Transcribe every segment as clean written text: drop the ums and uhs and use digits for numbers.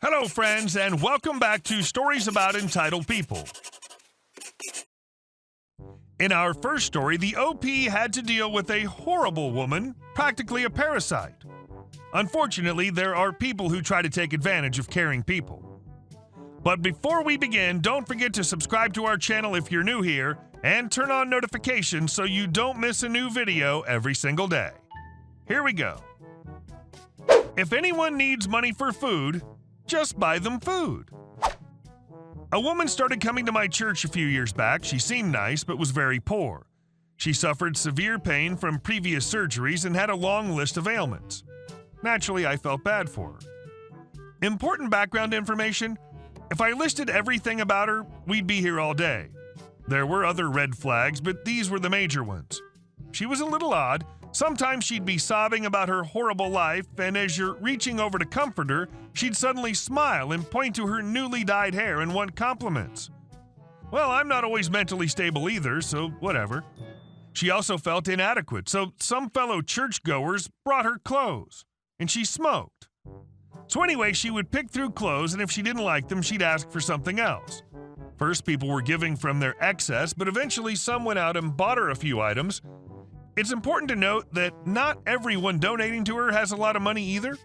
Hello, friends, and welcome back to Stories About Entitled People. In our first story, the OP had to deal with a horrible woman, practically a parasite. Unfortunately, there are people who try to take advantage of caring people. But before we begin, don't forget to subscribe to our channel if you're new here, and turn on notifications so you don't miss a new video every single day. Here we go. If anyone needs money for food, just buy them food. A woman started coming to my church a few years back. She seemed nice, but was very poor. She suffered severe pain from previous surgeries and had a long list of ailments. Naturally, I felt bad for her. Important background information: if I listed everything about her, we'd be here all day. There were other red flags, but these were the major ones. She was a little odd. Sometimes she'd be sobbing about her horrible life, and as you're reaching over to comfort her, she'd suddenly smile and point to her newly dyed hair and want compliments. Well, I'm not always mentally stable either, so whatever. She also felt inadequate, so some fellow churchgoers brought her clothes, and she smoked. So anyway, she would pick through clothes, and if she didn't like them, she'd ask for something else. First, people were giving from their excess, but eventually some went out and bought her a few items. It's important to note that not everyone donating to her has a lot of money either.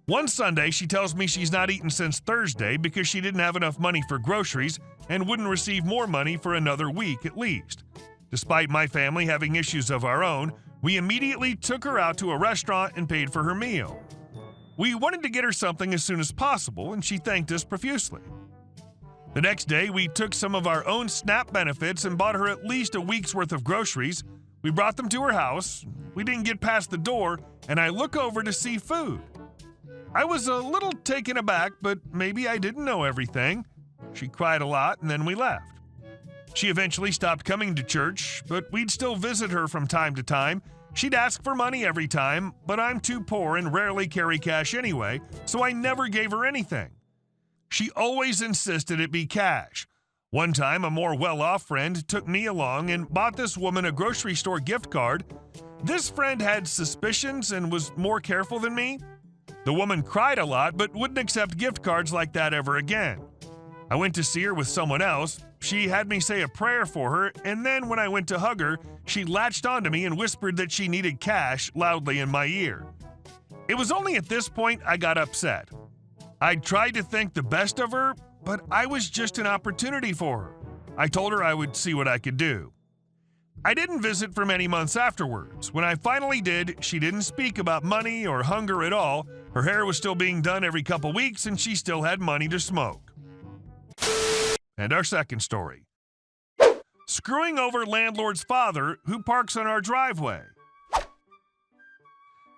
One Sunday, she tells me she's not eaten since Thursday because she didn't have enough money for groceries and wouldn't receive more money for another week at least. Despite my family having issues of our own, we immediately took her out to a restaurant and paid for her meal. We wanted to get her something as soon as possible, and she thanked us profusely. The next day, we took some of our own SNAP benefits and bought her at least a week's worth of groceries. We brought them to her house. We didn't get past the door, and I look over to see food. I was a little taken aback, but maybe I didn't know everything. She cried a lot, and then we left. She eventually stopped coming to church, but we'd still visit her from time to time. She'd ask for money every time, but I'm too poor and rarely carry cash anyway, so I never gave her anything. She always insisted it be cash. One time, a more well-off friend took me along and bought this woman a grocery store gift card. This friend had suspicions and was more careful than me. The woman cried a lot, but wouldn't accept gift cards like that ever again. I went to see her with someone else. She had me say a prayer for her, and then when I went to hug her, she latched onto me and whispered that she needed cash loudly in my ear. It was only at this point I got upset. I'd tried to think the best of her, but I was just an opportunity for her. I told her I would see what I could do. I didn't visit for many months afterwards. When I finally did, she didn't speak about money or hunger at all. Her hair was still being done every couple weeks, and she still had money to smoke. And our second story. Screwing over landlord's father who parks on our driveway.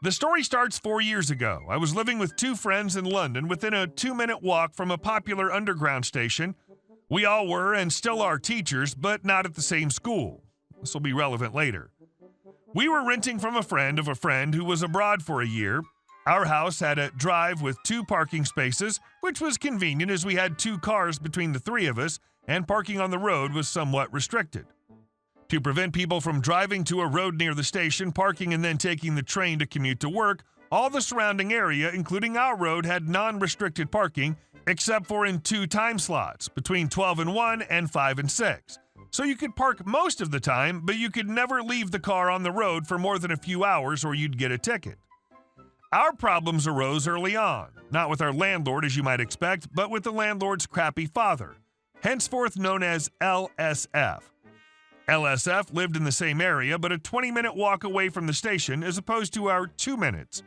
The story starts 4 years ago. I was living with two friends in London within a 2-minute walk from a popular underground station. We all were and still are teachers, but not at the same school. This will be relevant later. We were renting from a friend of a friend who was abroad for a year. Our house had a drive with 2 parking spaces, which was convenient as we had 2 cars between the 3 of us, and parking on the road was somewhat restricted. To prevent people from driving to a road near the station, parking, and then taking the train to commute to work, all the surrounding area, including our road, had non-restricted parking, except for in 2 time slots, between 12 and 1 and 5 and 6. So you could park most of the time, but you could never leave the car on the road for more than a few hours or you'd get a ticket. Our problems arose early on, not with our landlord as you might expect, but with the landlord's crappy father, henceforth known as LSF. LSF lived in the same area, but a 20-minute walk away from the station as opposed to our 2 minutes.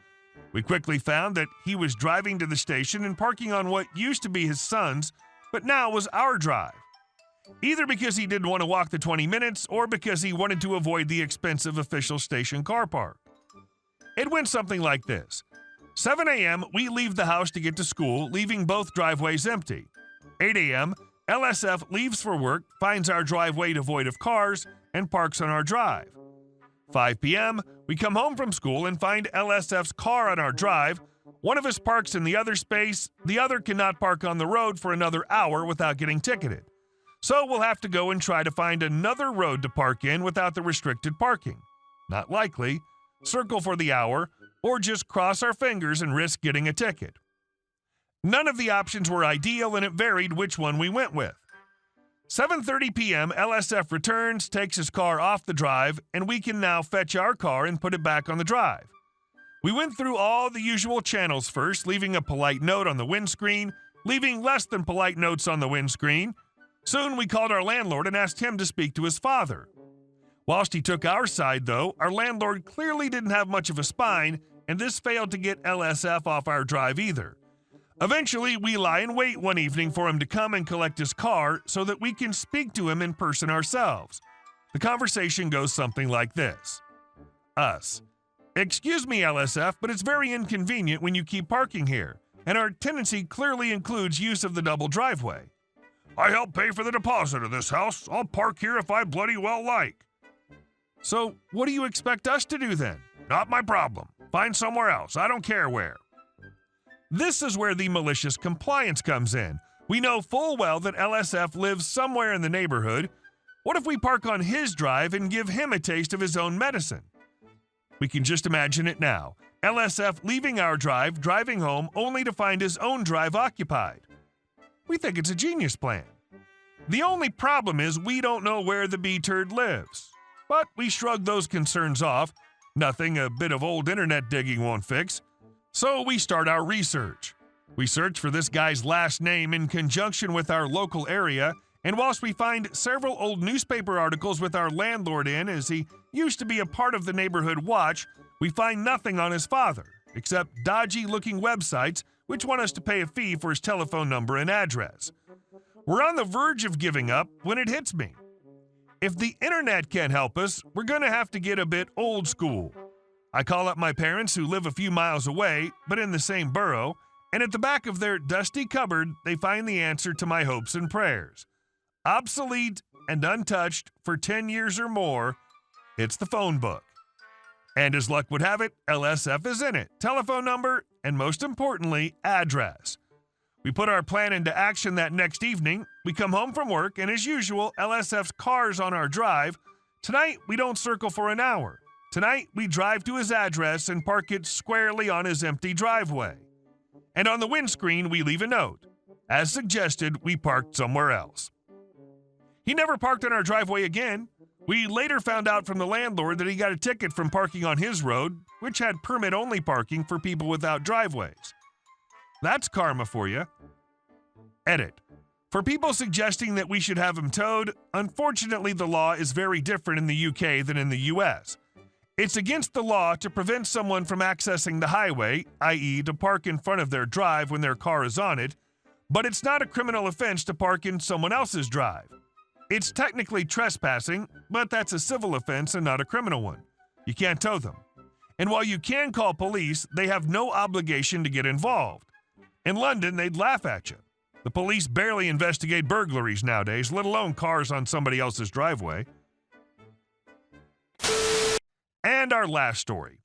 We quickly found that he was driving to the station and parking on what used to be his son's, but now was our drive. Either because he didn't want to walk the 20 minutes or because he wanted to avoid the expensive official station car park. It went something like this. 7 a.m., we leave the house to get to school, leaving both driveways empty. 8 a.m., LSF leaves for work, finds our driveway devoid of cars, and parks on our drive. 5 p.m., we come home from school and find LSF's car on our drive. One of us parks in the other space, the other cannot park on the road for another hour without getting ticketed. So we'll have to go and try to find another road to park in without the restricted parking. Not likely. Circle for the hour, or just cross our fingers and risk getting a ticket. None of the options were ideal, and it varied which one we went with. 7:30 p.m., LSF returns, takes his car off the drive, and we can now fetch our car and put it back on the drive. We went through all the usual channels first, leaving a polite note on the windscreen, leaving less than polite notes on the windscreen. Soon we called our landlord and asked him to speak to his father. Whilst he took our side, though, our landlord clearly didn't have much of a spine, and this failed to get LSF off our drive either. Eventually, we lie in wait one evening for him to come and collect his car so that we can speak to him in person ourselves. The conversation goes something like this. Us. Excuse me, LSF, but it's very inconvenient when you keep parking here, and our tenancy clearly includes use of the double driveway. I help pay for the deposit of this house. I'll park here if I bloody well like. So, what do you expect us to do then? Not my problem. Find somewhere else. I don't care where. This is where the malicious compliance comes in. We know full well that LSF lives somewhere in the neighborhood. What if we park on his drive and give him a taste of his own medicine? We can just imagine it now. LSF leaving our drive, driving home, only to find his own drive occupied. We think it's a genius plan. The only problem is we don't know where the B-turd lives. But we shrug those concerns off. Nothing a bit of old internet digging won't fix. So we start our research. We search for this guy's last name in conjunction with our local area, and whilst we find several old newspaper articles with our landlord in, as he used to be a part of the neighborhood watch, we find nothing on his father, except dodgy-looking websites which want us to pay a fee for his telephone number and address. We're on the verge of giving up when it hits me. If the internet can't help us, we're going to have to get a bit old school. I call up my parents who live a few miles away, but in the same borough, and at the back of their dusty cupboard, they find the answer to my hopes and prayers. Obsolete and untouched for 10 years or more, it's the phone book. And as luck would have it, LSF is in it, telephone number, and most importantly, address. We put our plan into action that next evening. We come home from work, and as usual, LSF's car's on our drive. Tonight, we don't circle for an hour. Tonight, we drive to his address and park it squarely on his empty driveway. And on the windscreen, we leave a note. As suggested, we parked somewhere else. He never parked on our driveway again. We later found out from the landlord that he got a ticket from parking on his road, which had permit-only parking for people without driveways. That's karma for you. Edit. For people suggesting that we should have him towed, unfortunately the law is very different in the UK than in the US. It's against the law to prevent someone from accessing the highway, i.e. to park in front of their drive when their car is on it, but it's not a criminal offense to park in someone else's drive. It's technically trespassing, but that's a civil offense and not a criminal one. You can't tow them. And while you can call police, they have no obligation to get involved. In London, they'd laugh at you. The police barely investigate burglaries nowadays, let alone cars on somebody else's driveway. And our last story.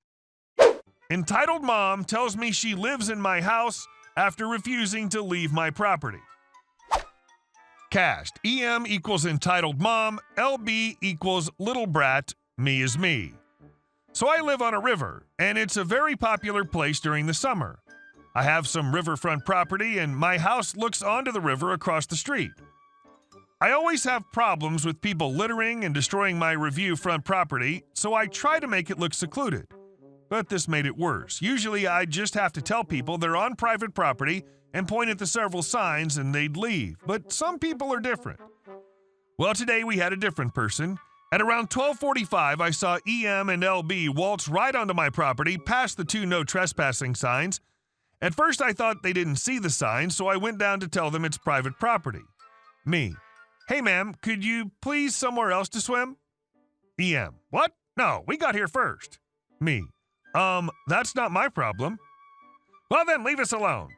Entitled mom tells me she lives in my house after refusing to leave my property. Cast. EM equals entitled mom, LB equals little brat, me is me. So I live on a river, and it's a very popular place during the summer. I have some riverfront property, and my house looks onto the river across the street. I always have problems with people littering and destroying my review front property, so I try to make it look secluded. But this made it worse. Usually I just have to tell people they're on private property and point at the several signs and they'd leave. But some people are different. Well, today we had a different person. At around 12:45, I saw EM and LB waltz right onto my property past the two no trespassing signs. At first I thought they didn't see the sign, so I went down to tell them it's private property. Me. Hey, ma'am, could you please somewhere else to swim? EM. What? No, we got here first. Me. That's not my problem. Well, then leave us alone.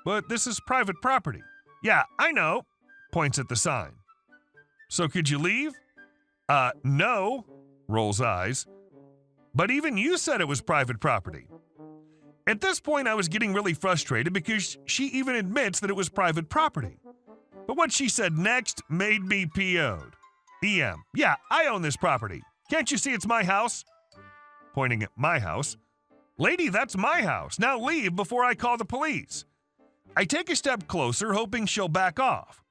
But this is private property. Yeah, I know. Points at the sign. So could you leave? No. Rolls eyes. But even you said it was private property. At this point, I was getting really frustrated because she even admits that it was private property. But what she said next made me PO'd. EM. Yeah, I own this property. Can't you see it's my house? Pointing at my house. Lady, that's my house. Now leave before I call the police. I take a step closer, hoping she'll back off.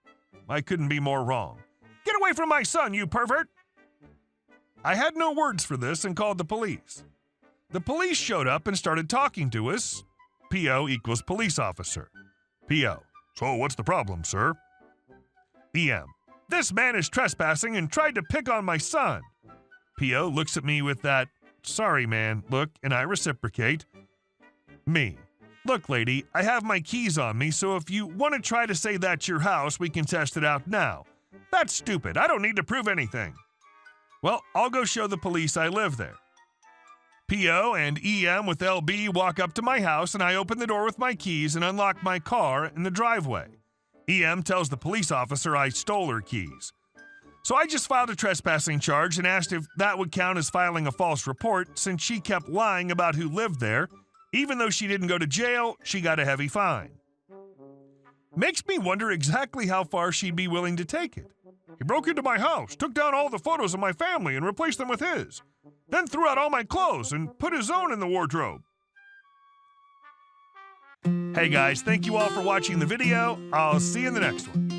I couldn't be more wrong. Get away from my son, you pervert! I had no words for this and called the police. The police showed up and started talking to us. PO equals police officer. PO. So what's the problem, sir? EM. This man is trespassing and tried to pick on my son. PO looks at me with that, sorry man, look, and I reciprocate. Me. Look, lady, I have my keys on me, so if you want to try to say that's your house, we can test it out now. That's stupid. I don't need to prove anything. Well, I'll go show the police I live there. PO and EM with LB walk up to my house, and I open the door with my keys and unlock my car in the driveway. EM tells the police officer I stole her keys. So I just filed a trespassing charge and asked if that would count as filing a false report since she kept lying about who lived there. Even though she didn't go to jail, she got a heavy fine. Makes me wonder exactly how far she'd be willing to take it. He broke into my house, took down all the photos of my family and replaced them with his. Then threw out all my clothes and put his own in the wardrobe. Hey guys, thank you all for watching the video. I'll see you in the next one.